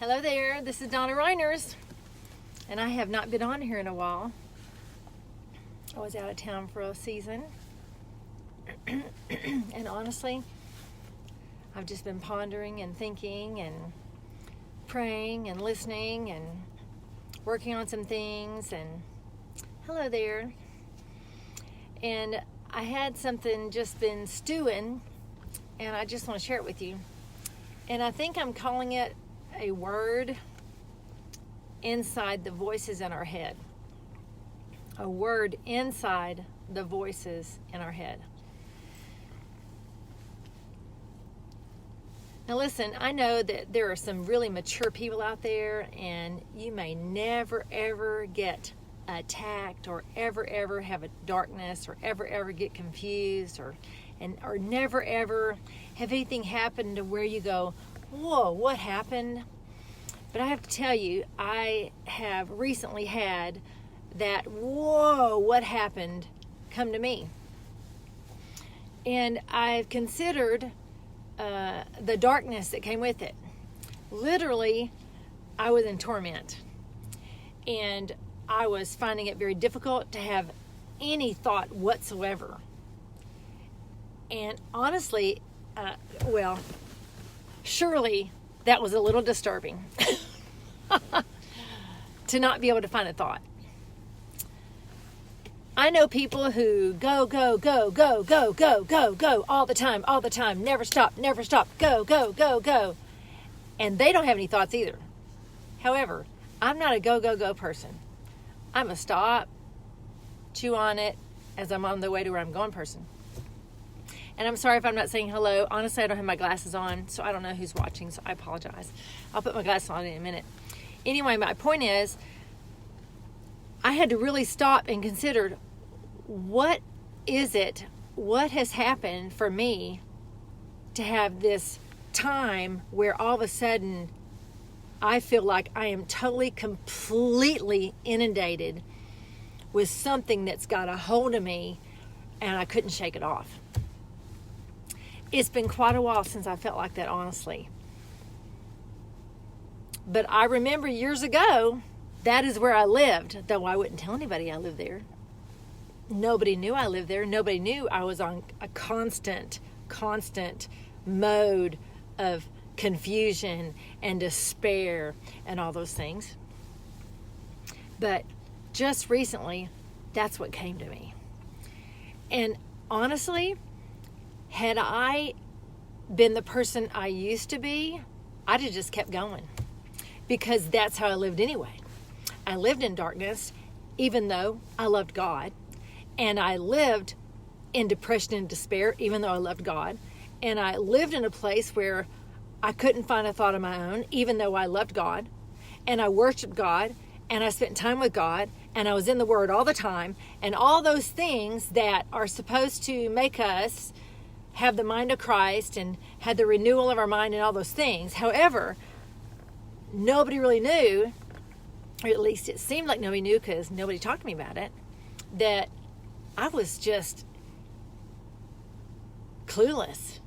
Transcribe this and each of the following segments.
Hello there, this is Donna Reiners, and I have not been on here in a while. I was out of town for a season, and honestly, I've just been pondering and thinking and praying and listening and working on some things, and hello there. And I had something just been stewing, and I just want to share it with you. And I think I'm calling it a word inside the voices in our head. A word inside the voices in our head. Now listen, I know that there are some really mature people out there, and you may never ever get attacked or ever have a darkness or ever get confused or never ever have anything happen to where you go, whoa, what happened? But I have to tell you, I have recently had that whoa, what happened come to me. And I've considered the darkness that came with it. Literally, I was in torment. And I was finding it very difficult to have any thought whatsoever. And honestly, surely that was a little disturbing to not be able to find a thought. I know people who go all the time, never stop, go. And they don't have any thoughts either. However, I'm not a go person. I'm a stop, chew on it as I'm on the way to where I'm going person. And I'm sorry if I'm not saying hello. Honestly, I don't have my glasses on, so I don't know who's watching, so I apologize. I'll put my glasses on in a minute. Anyway, my point is, I had to really stop and consider, what is it, what has happened for me to have this time where all of a sudden I feel like I am totally, completely inundated with something that's got a hold of me and I couldn't shake it off. It's been quite a while since I felt like that, honestly. But I remember years ago, that is where I lived, though I wouldn't tell anybody I lived there. Nobody knew I lived there. Nobody knew I was on a constant mode of confusion and despair and all those things. But just recently, that's what came to me. And honestly, had I been the person I used to be, I'd have just kept going, because that's how I lived anyway. I lived in darkness, even though I loved God, and I lived in depression and despair, even though I loved God, and I lived in a place where I couldn't find a thought of my own, even though I loved God, and I worshiped God, and I spent time with God, and I was in the Word all the time, and all those things that are supposed to make us have the mind of Christ and had the renewal of our mind and all those things. However, nobody really knew, or at least it seemed like nobody knew because nobody talked to me about it, that I was just clueless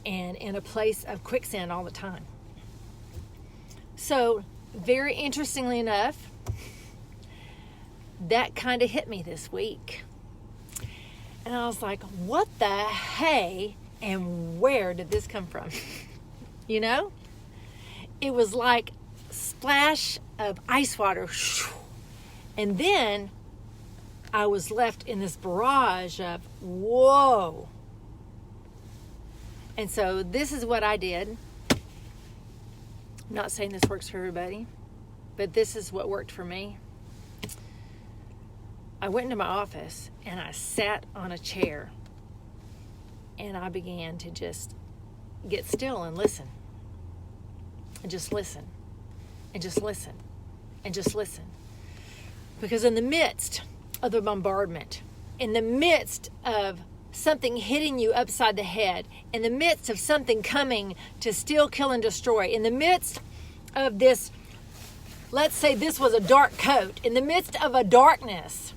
and in a place of quicksand all the time. So, very interestingly enough, that kind of hit me this week. And I was like, what the hey, and where did this come from? You know? It was like a splash of ice water. And then I was left in this barrage of, whoa. And so this is what I did. I'm not saying this works for everybody, but this is what worked for me. I went into my office and I sat on a chair and I began to just get still and listen. And just listen. And just listen. And just listen. Because in the midst of the bombardment, in the midst of something hitting you upside the head, in the midst of something coming to steal, kill, and destroy, in the midst of this, let's say this was a dark coat, in the midst of a darkness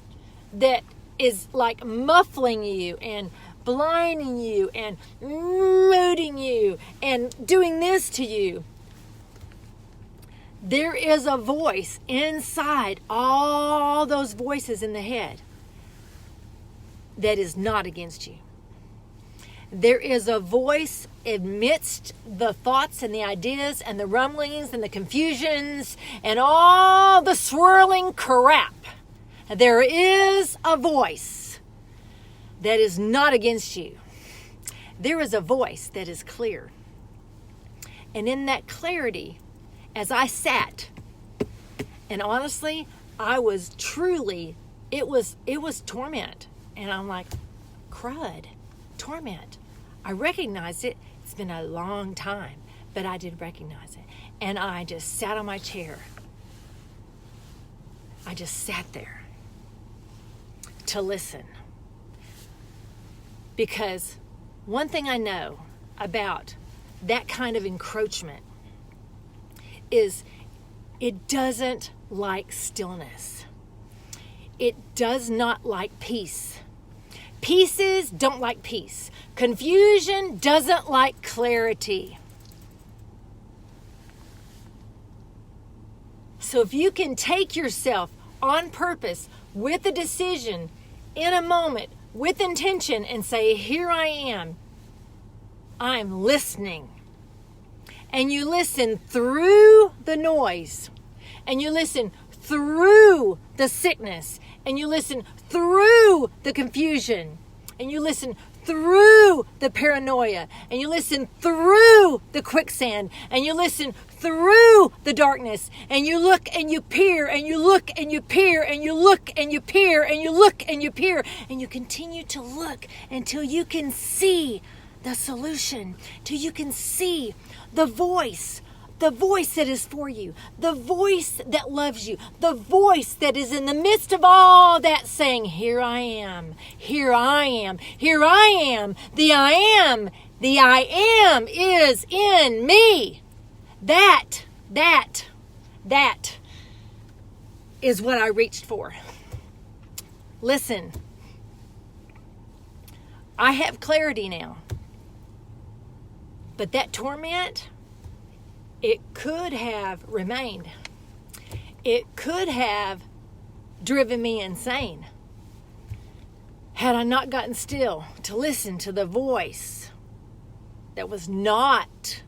that is like muffling you and blinding you and mooting you and doing this to you, There is a voice inside all those voices in the head that is not against you. There is a voice amidst the thoughts and the ideas and the rumblings and the confusions and all the swirling crap. There is a voice that is not against you. There is a voice that is clear. And in that clarity, as I sat, and honestly, I was truly, it was torment. And I'm like, crud, torment. I recognized it. It's been a long time, but I did recognize it. And I just sat on my chair. I just sat there to listen. Because one thing I know about that kind of encroachment is it doesn't like stillness. It does not like peace. Pieces don't like peace. Confusion doesn't like clarity. So if you can take yourself on purpose with a decision in a moment with intention and say, here I am, I'm listening. And you listen through the noise, and you listen through the sickness, and you listen through the confusion, and you listen through the paranoia, and you listen through the quicksand, and you listen through the darkness, and you look and you peer, and you look and you peer, and you look and you peer, and you look and you peer, and you continue to look until you can see the solution, till you can see the voice that is for you, the voice that loves you, the voice that is in the midst of all that saying, here I am, here I am, here I am, the I am is in me. That is what I reached for. Listen, I have clarity now. But that torment, it could have remained. It could have driven me insane had I not gotten still to listen to the voice that was not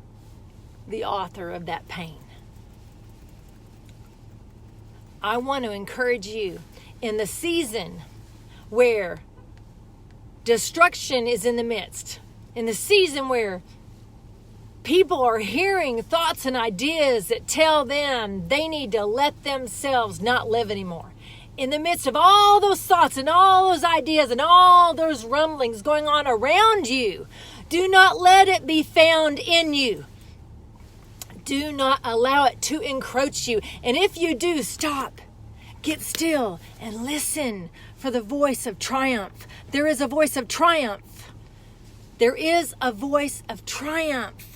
the author of that pain. I want to encourage you in the season where destruction is in the midst, in the season where people are hearing thoughts and ideas that tell them they need to let themselves not live anymore. In the midst of all those thoughts and all those ideas and all those rumblings going on around you, do not let it be found in you. Do not allow it to encroach you. And if you do, stop. Get still and listen for the voice of triumph. There is a voice of triumph. There is a voice of triumph.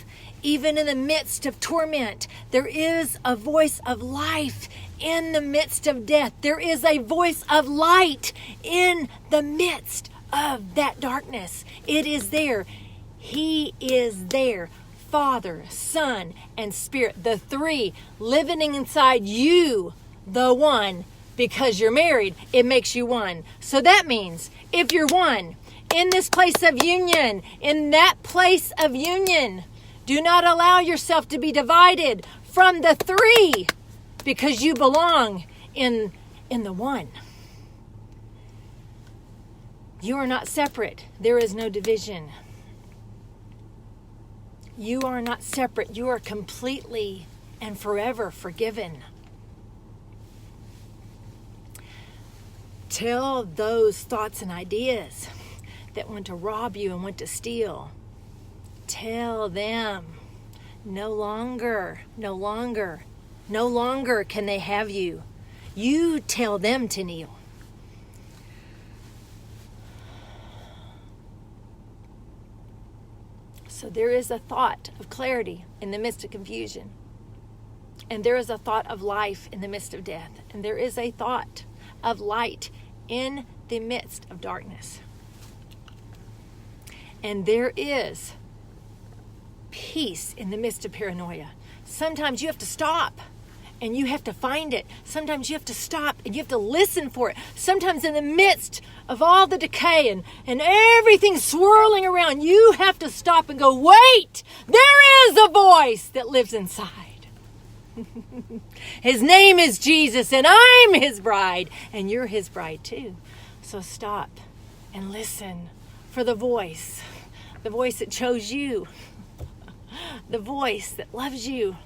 Even in the midst of torment, there is a voice of life. In the midst of death, there is a voice of light. In the midst of that darkness, it is there. He is there. Father, Son, and Spirit, the three living inside you, the one. Because you're married, it makes you one. So that means if you're one in this place of union, in that place of union, do not allow yourself to be divided from the three, because you belong in the one. You are not separate. There is no division. You are not separate. You are completely and forever forgiven. Tell those thoughts and ideas that want to rob you and want to steal. Tell them no longer can they have you. You tell them to kneel. So there is a thought of clarity in the midst of confusion. And there is a thought of life in the midst of death. And there is a thought of light in the midst of darkness. And there is peace in the midst of paranoia. Sometimes you have to stop and you have to find it. Sometimes you have to stop and you have to listen for it. Sometimes in the midst of all the decay and everything swirling around, you have to stop and go, wait, there is a voice that lives inside. His name is Jesus, and I'm his bride, and you're his bride too. So stop and listen for the voice that chose you, the voice that loves you,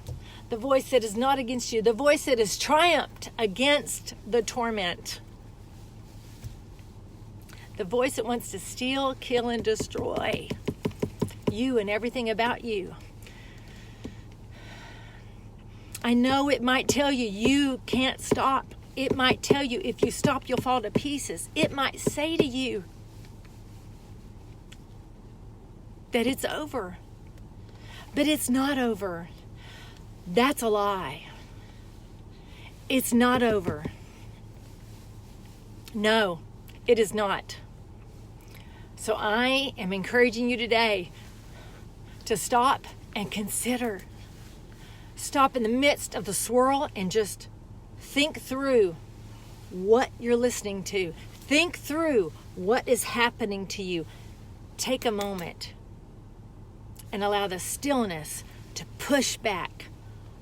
the voice that is not against you, the voice that has triumphed against the torment, the voice that wants to steal, kill, and destroy you and everything about you. I know it might tell you you can't stop. It might tell you if you stop, you'll fall to pieces. It might say to you that it's over. But it's not over. That's a lie. It's not over. No, it is not. So I am encouraging you today to stop and consider. Stop in the midst of the swirl and just think through what you're listening to. Think through what is happening to you. Take a moment and allow the stillness to push back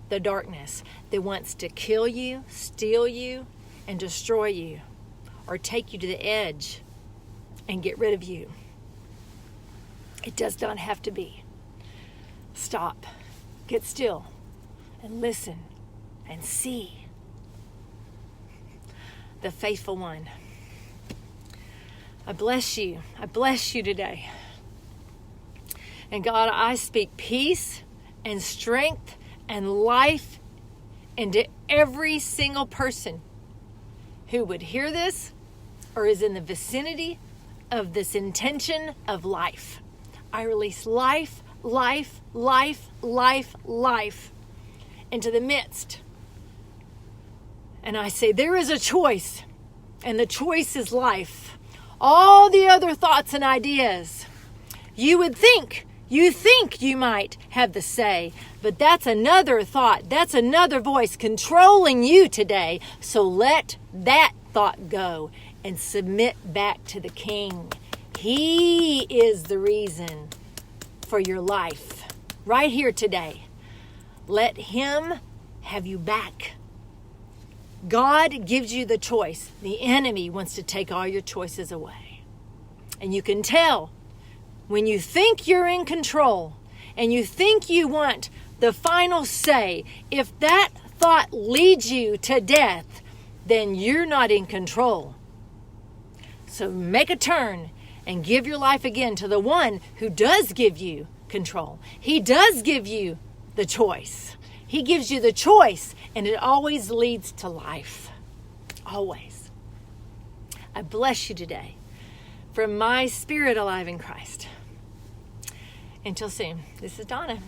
the darkness that wants to kill you, steal you, and destroy you, or take you to the edge and get rid of you. It does not have to be. Stop, get still, and listen and see the faithful one. I bless you. I bless you today. And God, I speak peace and strength and life into every single person who would hear this or is in the vicinity of this intention of life. I release life, life, life, life, life into the midst. And I say, there is a choice, and the choice is life. All the other thoughts and ideas, you think you might have the say, but that's another thought. That's another voice controlling you today. So let that thought go and submit back to the King. He is the reason for your life right here today. Let him have you back. God gives you the choice. The enemy wants to take all your choices away. And you can tell when you think you're in control and you think you want the final say, if that thought leads you to death, then you're not in control. So make a turn and give your life again to the one who does give you control. He does give you the choice. He gives you the choice, and it always leads to life. Always. I bless you today from my spirit alive in Christ. Until soon, this is Donna.